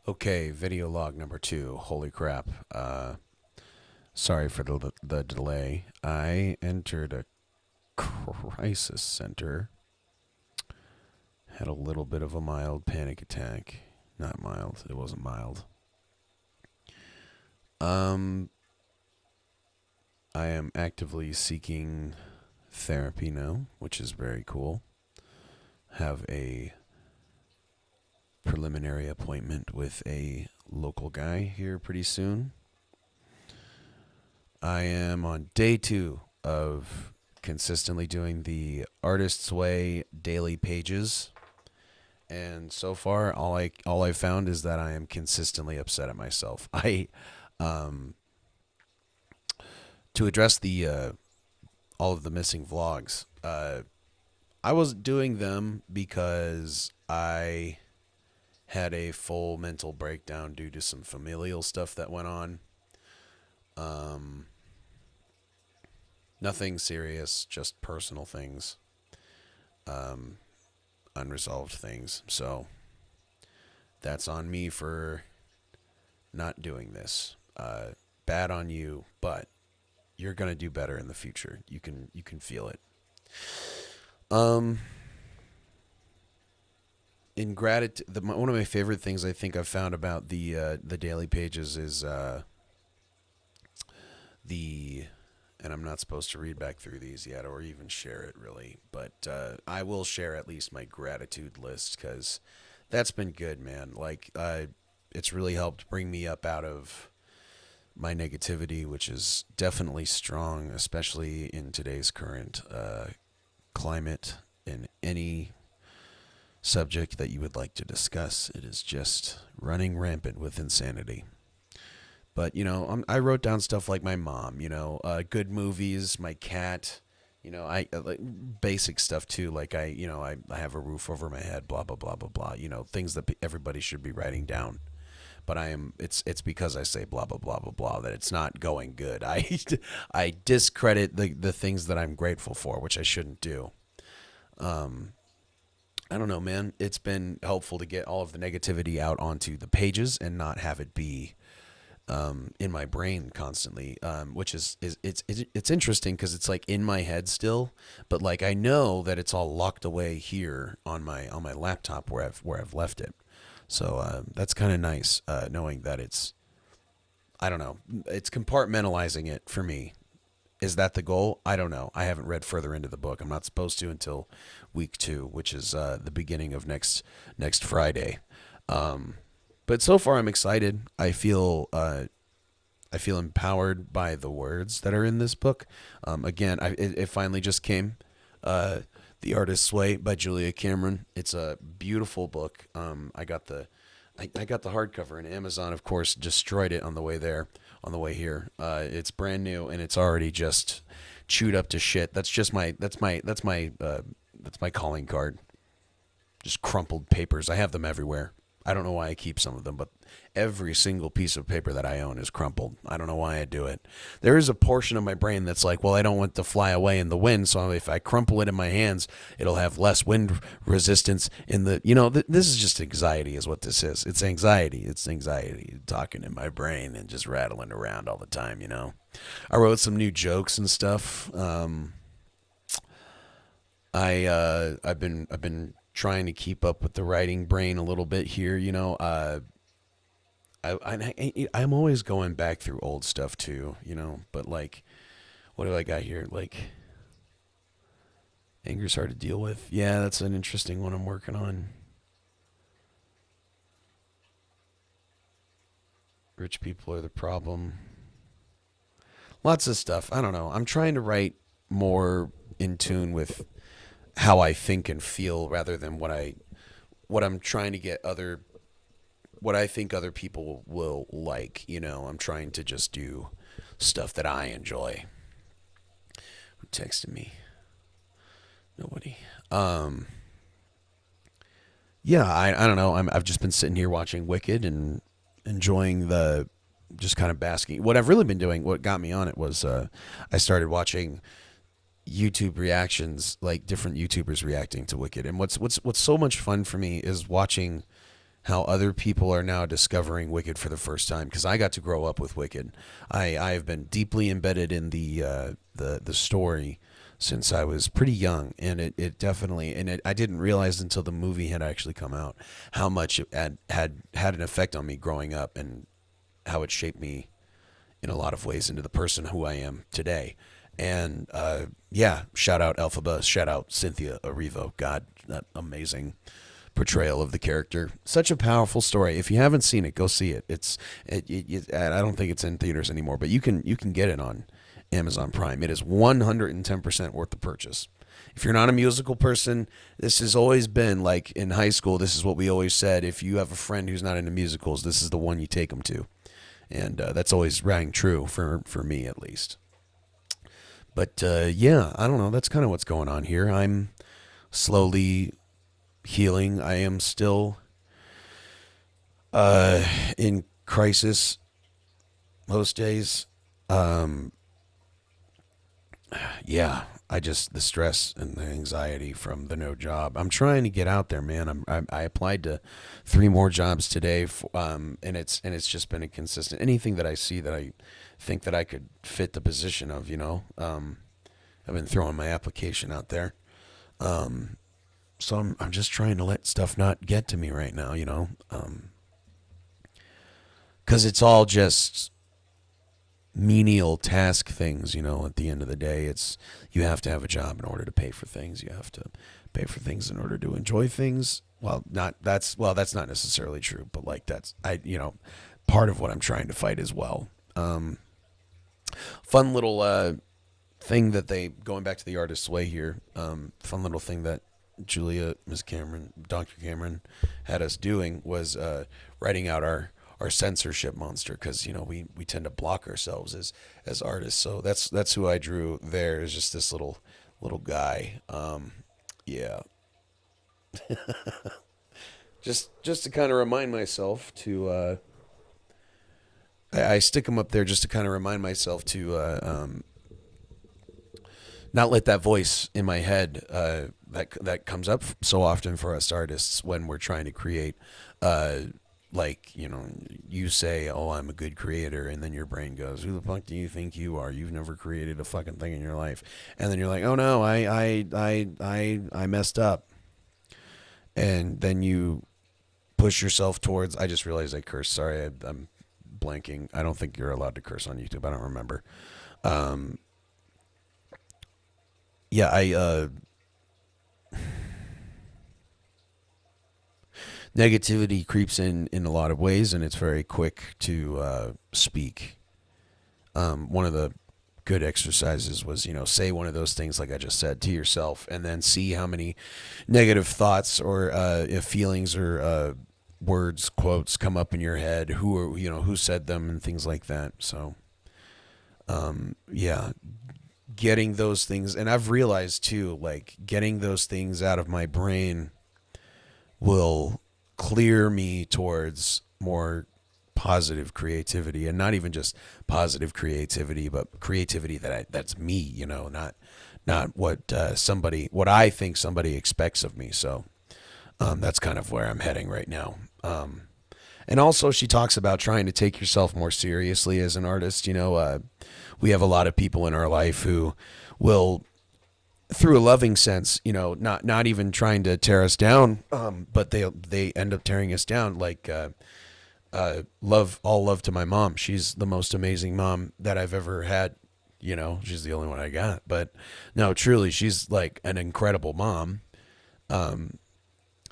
Okay, video log number 2. Holy crap. Sorry for the delay. I entered a crisis center. Had a little bit of a mild panic attack. Not mild. It wasn't mild. Um, I am actively seeking therapy now, which is very cool. Have a preliminary appointment with a local guy here pretty soon. I am on day 2 of consistently doing the Artist's Way daily pages, and so far all I found is that I am consistently upset at myself. I um to address the all of the missing vlogs. I was doing them because I had a full mental breakdown due to some familial stuff that went on. Um, Nothing serious, just personal things, um, unresolved things. So that's on me for not doing this. Bad on you, but you're gonna do better in the future. You can feel it. Um, in gratitude, one of my favorite things I think I've found about the daily pages is the and I'm not supposed to read back through these yet or even share it really, but I will share at least my gratitude list because that's been good, man. Like, it's really helped bring me up out of my negativity, which is definitely strong, especially in today's current climate. In any subject that you would like to discuss, it is just running rampant with insanity. But I wrote down stuff like my mom, good movies, my cat, I like basic stuff too. Like I have a roof over my head, blah blah blah blah blah. Things that everybody should be writing down. But I am. It's because I say blah blah blah blah blah that it's not going good. I discredit the things that I'm grateful for, which I shouldn't do. Um, I don't know, man. It's been helpful to get all of the negativity out onto the pages and not have it be in my brain constantly, which is it's interesting because it's like in my head still, but like I know that it's all locked away here on my laptop where I've left it. So that's kind of nice, knowing that it's I don't know, it's compartmentalizing it for me. Is that the goal? I don't know. I haven't read further into the book. I'm not supposed to until week 2, which is the beginning of next Friday. Um, but so far, I'm excited. I feel empowered by the words that are in this book. Again, it finally just came. Uh, the Artist's Way by Julia Cameron. It's a beautiful book. I got the hardcover, and Amazon, of course, destroyed it on the way there, on the way here. It's brand new, and it's already just chewed up to shit. That's my calling card. Just crumpled papers. I have them everywhere. I don't know why I keep some of them, but every single piece of paper that I own is crumpled. I don't know why I do it. There is a portion of my brain that's like, well, I don't want it to fly away in the wind, so if I crumple it in my hands, it'll have less wind resistance in the, this is just anxiety is what this is. It's anxiety. It's anxiety talking in my brain and just rattling around all the time. I wrote some new jokes and stuff. I've been trying to keep up with the writing brain a little bit here. I'm always going back through old stuff too. But like, what do I got here? Like, anger's hard to deal with. Yeah, that's an interesting one I'm working on. Rich people are the problem. Lots of stuff. I don't know. I'm trying to write more in tune with how I think and feel rather than what I'm trying to get other what I think other people will like. I'm trying to just do stuff that I enjoy. Who texted me? Nobody. Um, yeah, I don't know. I've just been sitting here watching Wicked and enjoying the just kind of basking. What I've really been doing, what got me on it was I started watching YouTube reactions, like different YouTubers reacting to Wicked. And what's so much fun for me is watching how other people are now discovering Wicked for the first time, because I got to grow up with Wicked. I have been deeply embedded in the story since I was pretty young, and it definitely, and I didn't realize until the movie had actually come out how much it had an effect on me growing up, and how it shaped me in a lot of ways into the person who I am today. And yeah, shout out Elphaba, shout out Cynthia Erivo. God, that amazing portrayal of the character. Such a powerful story. If you haven't seen it, go see it. I don't think it's in theaters anymore, but you can get it on Amazon Prime. It is 110% worth the purchase. If you're not a musical person, this has always been like in high school. This is what we always said. If you have a friend who's not into musicals, this is the one you take them to, and that's always rang true for me at least. But yeah, I don't know. That's kind of what's going on here. I'm slowly healing. I am still in crisis most days. Um, yeah, I just the stress and the anxiety from the no job. I'm trying to get out there, man. I applied to three more jobs today, and it's just been a consistent. Anything that I see that I think that I could fit the position of, I've been throwing my application out there. Um, so I'm just trying to let stuff not get to me right now, because it's all just menial task things. At the end of the day, it's you have to have a job in order to pay for things. You have to pay for things in order to enjoy things. That's not necessarily true, but like that's part of what I'm trying to fight as well. Fun little thing that they going back to the artist's way here. Fun little thing that Julia, Miss Cameron, Dr. Cameron had us doing was writing out our censorship monster, because we tend to block ourselves as artists. So that's who I drew there, is just this little guy. Yeah, just to kind of remind myself to I stick him up there just to kind of remind myself to not let that voice in my head that comes up so often for us artists when we're trying to create. Like, you say, "Oh, I'm a good creator," and then your brain goes, "Who the fuck do you think you are? You've never created a fucking thing in your life." And then you're like, "Oh no, I messed up." And then you push yourself towards. I just realized I cursed. Sorry, I'm blanking. I don't think you're allowed to curse on YouTube. I don't remember. Um, yeah, negativity creeps in a lot of ways, and it's very quick to speak. One of the good exercises was, say one of those things like I just said to yourself, and then see how many negative thoughts or if feelings or words, quotes come up in your head. Who said them and things like that. So, yeah, getting those things, and I've realized too, like getting those things out of my brain will clear me towards more positive creativity, and not even just positive creativity, but creativity that's me, not what I think somebody expects of me. So that's kind of where I'm heading right now. And also, she talks about trying to take yourself more seriously as an artist. We have a lot of people in our life who will, through a loving sense, not even trying to tear us down, but they end up tearing us down. Like all love to my mom. She's the most amazing mom that I've ever had. She's the only one I got. But no, truly, she's like an incredible mom.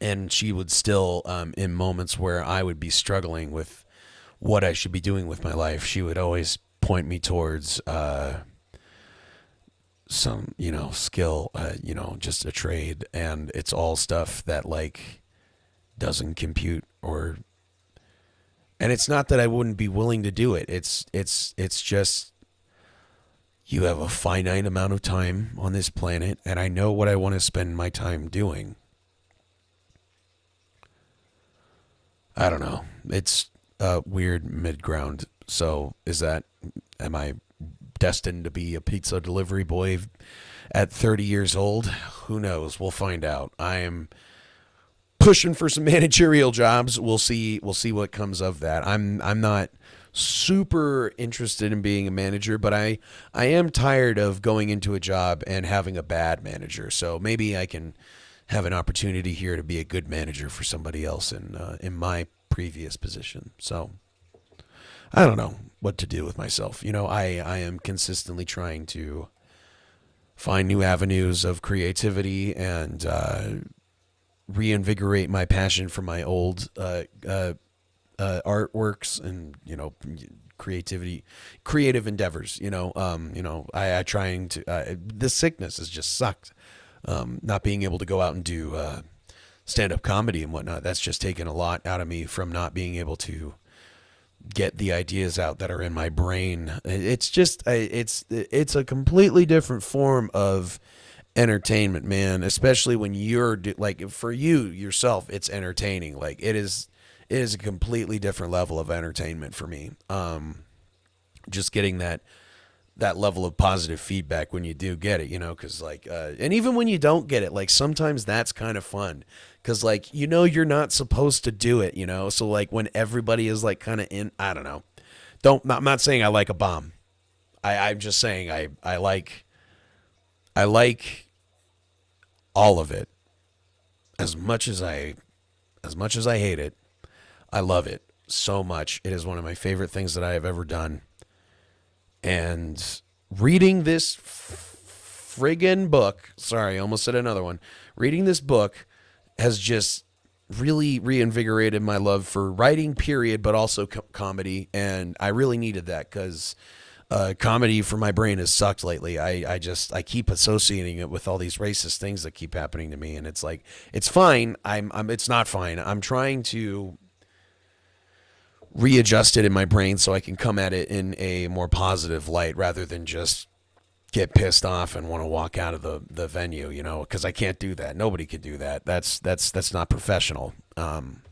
And she would still, in moments where I would be struggling with what I should be doing with my life, she would always point me towards some, skill, just a trade. And it's all stuff that like doesn't compute, and it's not that I wouldn't be willing to do it. It's just, you have a finite amount of time on this planet, and I know what I want to spend my time doing. I don't know. It's a weird mid ground. So am I destined to be a pizza delivery boy at 30 years old? Who knows? We'll find out. I am pushing for some managerial jobs. We'll see. We'll see what comes of that. I'm not super interested in being a manager, but I am tired of going into a job and having a bad manager. So maybe I can have an opportunity here to be a good manager for somebody else in my previous position. So I don't know what to do with myself. I am consistently trying to find new avenues of creativity and reinvigorate my passion for my old artworks and creative endeavors. I trying to. This sickness has just sucked. Not being able to go out and do stand-up comedy and whatnot. That's just taken a lot out of me from not being able to get the ideas out that are in my brain. It's just it's a completely different form of entertainment, man, especially when you're like, for you yourself, it's entertaining. Like it is a completely different level of entertainment for me. Just getting that level of positive feedback when you do get it, because and even when you don't get it, like sometimes that's kind of fun, because you're not supposed to do it, so like when everybody is like kind of in, I don't know, I'm not saying I like a bomb. I'm just saying I like all of it. As much as I hate it, I love it so much. It is one of my favorite things that I have ever done. And reading this friggin' book, sorry, I almost said another one. Reading this book has just really reinvigorated my love for writing, period, but also comedy. And I really needed that because comedy for my brain has sucked lately. I keep associating it with all these racist things that keep happening to me. And it's like, it's fine. It's not fine. I'm trying to readjust it in my brain so I can come at it in a more positive light rather than just get pissed off and want to walk out of the venue, because I can't do that. Nobody could do that. That's not professional. And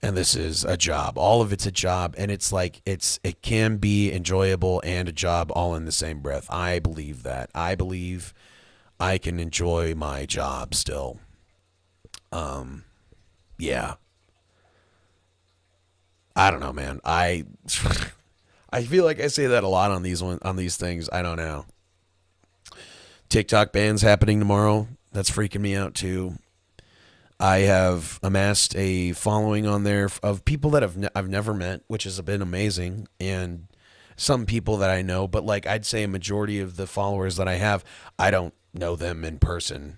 this is a job. All of it's a job, and it's like it can be enjoyable and a job all in the same breath. I believe that. I believe I can enjoy my job still. Yeah. I don't know, man. I feel like I say that a lot on these things. I don't know. TikTok ban's happening tomorrow. That's freaking me out too. I have amassed a following on there of people that I've never met, which has been amazing, and some people that I know. But like I'd say a majority of the followers that I have, I don't know them in person.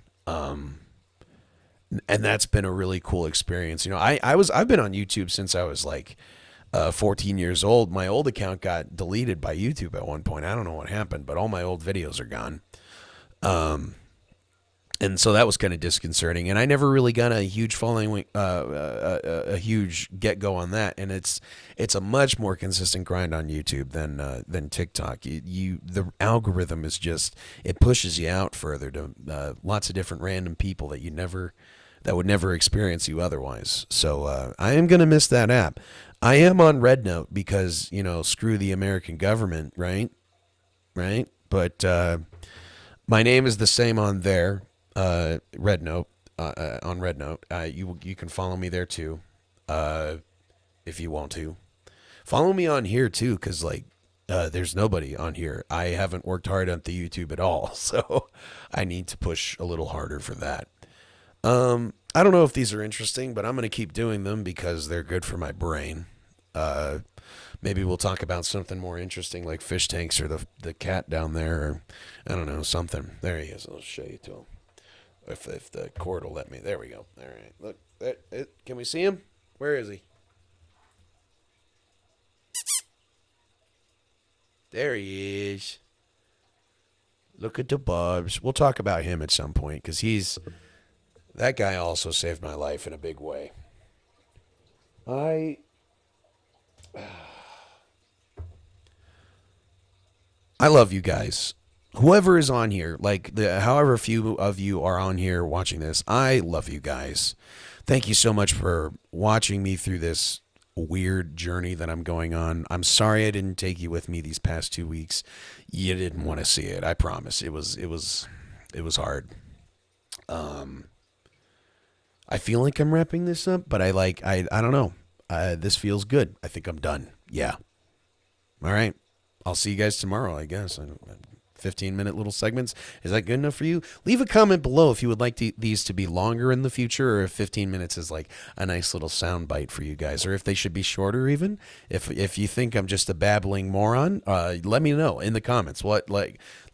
And that's been a really cool experience. I've been on YouTube since I was like 14 years old. My old account got deleted by YouTube at one point. I don't know what happened, but all my old videos are gone. And so that was kind of disconcerting. And I never really got a huge following, a huge get go on that. And it's a much more consistent grind on YouTube than TikTok. The algorithm is just, it pushes you out further to lots of different random people that would never experience you otherwise. So I am gonna miss that app. I am on Red Note because screw the American government, right? But my name is the same on there. Red Note, on Red Note. You can follow me there too, if you want to. Follow me on here too, because there's nobody on here. I haven't worked hard on the YouTube at all, so I need to push a little harder for that. I don't know if these are interesting, but I'm going to keep doing them because they're good for my brain. Maybe we'll talk about something more interesting like fish tanks or the cat down there, or I don't know, something. There he is. I'll show you to him. If the cord will let me. There we go. All right. Look, can we see him? Where is he? There he is. Look at the bubs. We'll talk about him at some point because that guy also saved my life in a big way. I love you guys. Whoever is on here, however few of you are on here watching this, I love you guys. Thank you so much for watching me through this weird journey that I'm going on. I'm sorry I didn't take you with me these past 2 weeks. You didn't want to see it. I promise. It was hard. I feel like I'm wrapping this up, but I don't know. This feels good. I think I'm done. Yeah. All right. I'll see you guys tomorrow, I guess. 15-minute little segments. Is that good enough for you? Leave a comment below if you would like these to be longer in the future, or if 15 minutes is like a nice little sound bite for you guys, or if they should be shorter even. If you think I'm just a babbling moron, let me know in the comments. Let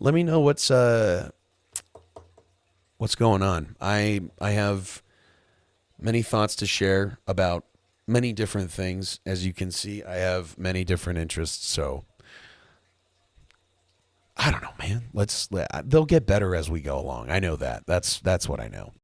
me know what's going on. I have many thoughts to share about many different things. As you can see, I have many different interests, so I don't know, man. They'll get better as we go along. I know that. That's what I know.